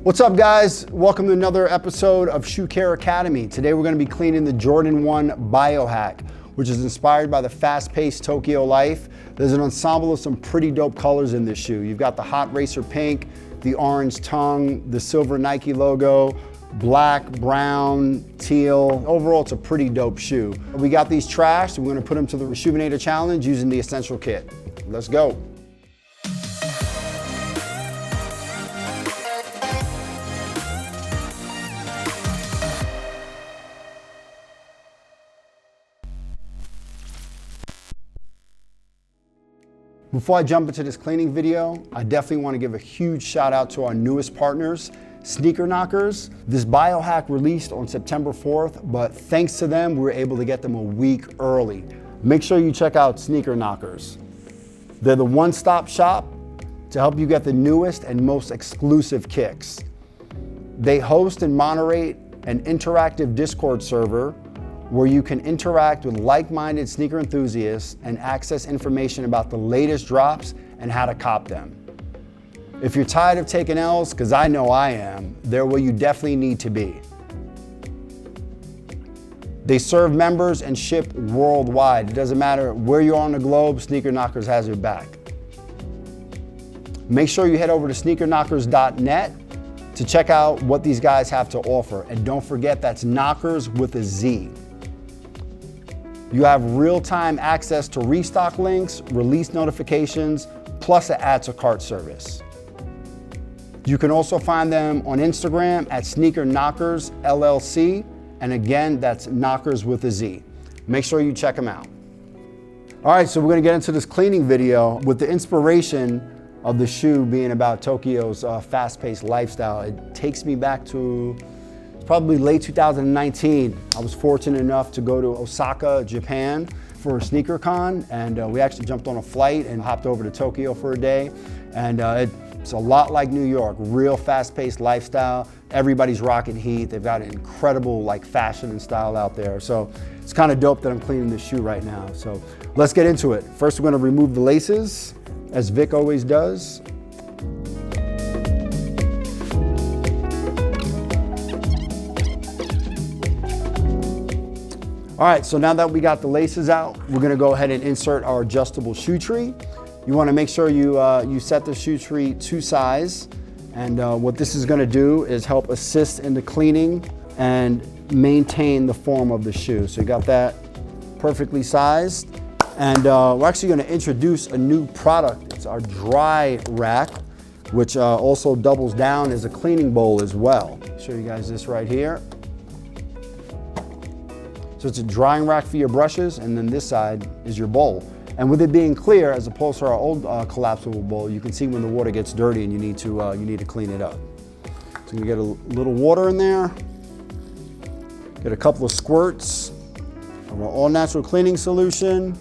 What's up, guys? Welcome to another episode of Shoe Care Academy. Today we're going to be cleaning the Jordan 1 Biohack, which is inspired by the fast-paced Tokyo life. There's an ensemble of some pretty dope colors in this shoe. You've got the hot racer pink, the orange tongue, the silver Nike logo, black, brown, teal. Overall, it's a pretty dope shoe. We got these trashed. We're going to put them to the Reshoevn8r challenge using the essential kit. Let's go. Before I jump into this cleaning video, I definitely want to give a huge shout out to our newest partners, Sneaker Knockers. This biohack released on September 4th, but thanks to them, we were able to get them a week early. Make sure you check out Sneaker Knockers. They're the one-stop shop to help you get the newest and most exclusive kicks. They host and moderate an interactive Discord server where you can interact with like-minded sneaker enthusiasts and access information about the latest drops and how to cop them. If you're tired of taking L's, because I know I am, they're where you definitely need to be. They serve members and ship worldwide. It doesn't matter where you are on the globe, Sneaker Knockers has your back. Make sure you head over to sneakerknockers.net to check out what these guys have to offer. And don't forget, that's Knockers with a Z. You have real-time access to restock links, release notifications, plus an add to cart service. You can also find them on Instagram at Sneaker Knockers LLC, and again, that's Knockers with a Z. Make sure you check them out. All right, so we're gonna get into this cleaning video with the inspiration of the shoe being about Tokyo's fast-paced lifestyle. It takes me back to probably late 2019. I was fortunate enough to go to Osaka, Japan for a sneaker con, and we actually jumped on a flight and hopped over to Tokyo for a day. And it's a lot like New York, real fast-paced lifestyle. Everybody's rocking heat. They've got an incredible fashion and style out there. So it's kind of dope that I'm cleaning this shoe right now. So let's get into it. First, we're gonna remove the laces, as Vic always does. All right, so now that we got the laces out, we're gonna go ahead and insert our adjustable shoe tree. You wanna make sure you set the shoe tree to size. And what this is gonna do is help assist in the cleaning and maintain the form of the shoe. So you got that perfectly sized. And we're actually gonna introduce a new product. It's our dry rack, which also doubles down as a cleaning bowl as well. I'll show you guys this right here. So it's a drying rack for your brushes, and then this side is your bowl. And with it being clear, as opposed to our old collapsible bowl, you can see when the water gets dirty and you need to clean it up. So you get a little water in there, get a couple of squirts of our all-natural cleaning solution.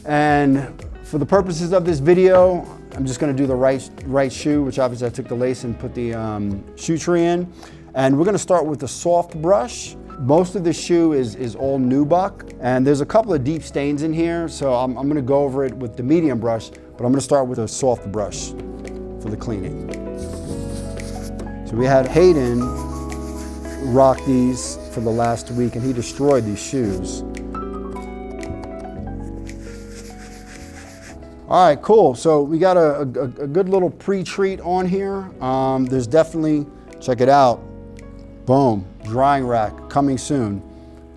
And for the purposes of this video, I'm just gonna do the right shoe, which obviously I took the lace and put the shoe tree in. And we're gonna start with the soft brush. Most of the shoe is all nubuck, and there's a couple of deep stains in here, so I'm gonna go over it with the medium brush, but I'm gonna start with a soft brush for the cleaning. So we had Hayden rock these for the last week, and he destroyed these shoes. All right, cool. So we got a good little pre-treat on here. There's definitely, check it out. Boom, drying rack coming soon.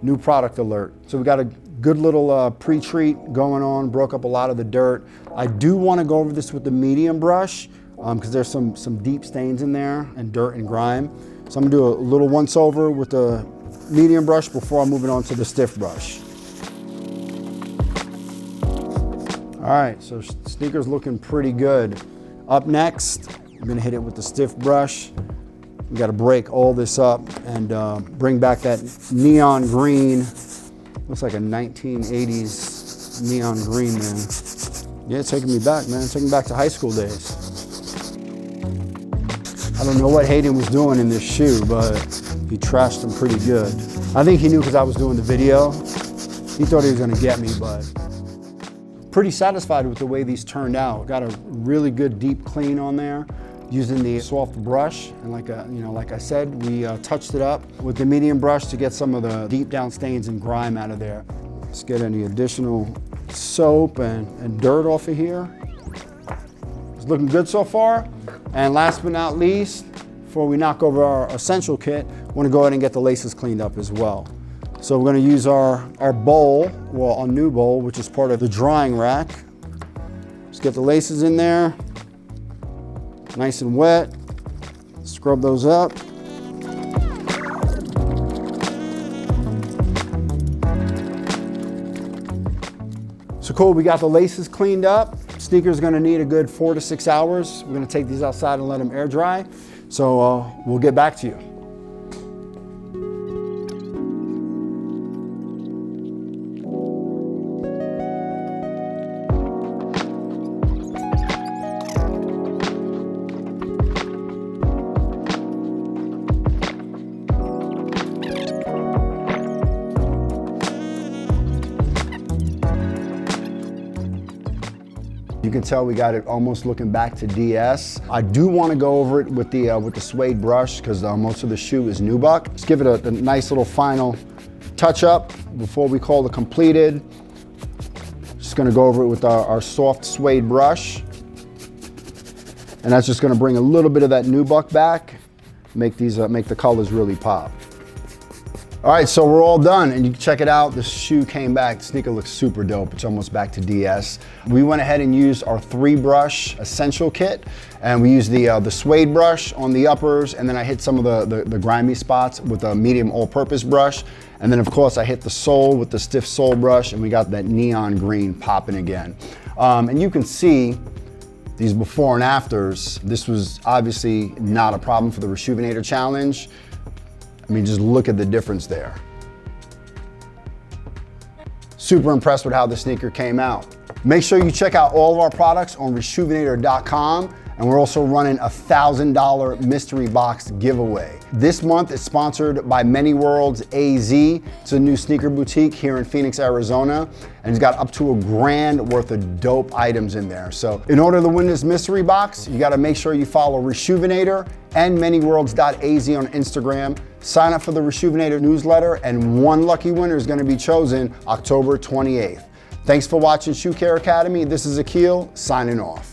New product alert. So we got a good little pre-treat going on, broke up a lot of the dirt. I do wanna go over this with the medium brush because there's some deep stains in there and dirt and grime. So I'm gonna do a little once over with the medium brush before I'm moving on to the stiff brush. All right, so sneaker's looking pretty good. Up next, I'm gonna hit it with the stiff brush. We got to break all this up and bring back that neon green. Looks like a 1980s neon green, man. Yeah, it's taking me back, man. It's taking me back to high school days. I don't know what Hayden was doing in this shoe, but he trashed him pretty good. I think he knew because I was doing the video. He thought he was gonna get me, but pretty satisfied with the way these turned out. Got a really good deep clean on there. using the soft brush. And like I said, we touched it up with the medium brush to get some of the deep down stains and grime out of there. Let's get any additional soap and dirt off of here. It's looking good so far. And last but not least, before we knock over our essential kit, I want to go ahead and get the laces cleaned up as well. So we're going to use our bowl, well, our new bowl, which is part of the drying rack. Just get the laces in there, nice and wet. Scrub those up. So cool, we got the laces cleaned up. Sneaker's gonna need a good 4 to 6 hours. We're gonna take these outside and let them air dry. So we'll get back to you. You can tell we got it almost looking back to DS. I do want to go over it with the suede brush because most of the shoe is nubuck. Let's give it a nice little final touch up before we call it completed. Just going to go over it with our soft suede brush. And that's just going to bring a little bit of that nubuck back, make the colors really pop. All right, so we're all done, and you can check it out. The shoe came back. The sneaker looks super dope. It's almost back to DS. We went ahead and used our 3-brush essential kit, and we used the suede brush on the uppers, and then I hit some of the grimy spots with a medium all-purpose brush. And then, of course, I hit the sole with the stiff sole brush, and we got that neon green popping again. And you can see these before and afters. This was obviously not a problem for the Reshoevn8r challenge. I mean, just look at the difference there. Super impressed with how the sneaker came out. Make sure you check out all of our products on Reshoevn8r.com, and we're also running a $1,000 mystery box giveaway. This month it's sponsored by Many Worlds AZ. It's a new sneaker boutique here in Phoenix, Arizona, and it's got up to $1,000 worth of dope items in there. So in order to win this mystery box, you gotta make sure you follow Reshoevn8r and ManyWorlds.az on Instagram. Sign up for the Reshoevn8r newsletter, and one lucky winner is gonna be chosen October 28th. Thanks for watching Shoe Care Academy. This is Akil, signing off.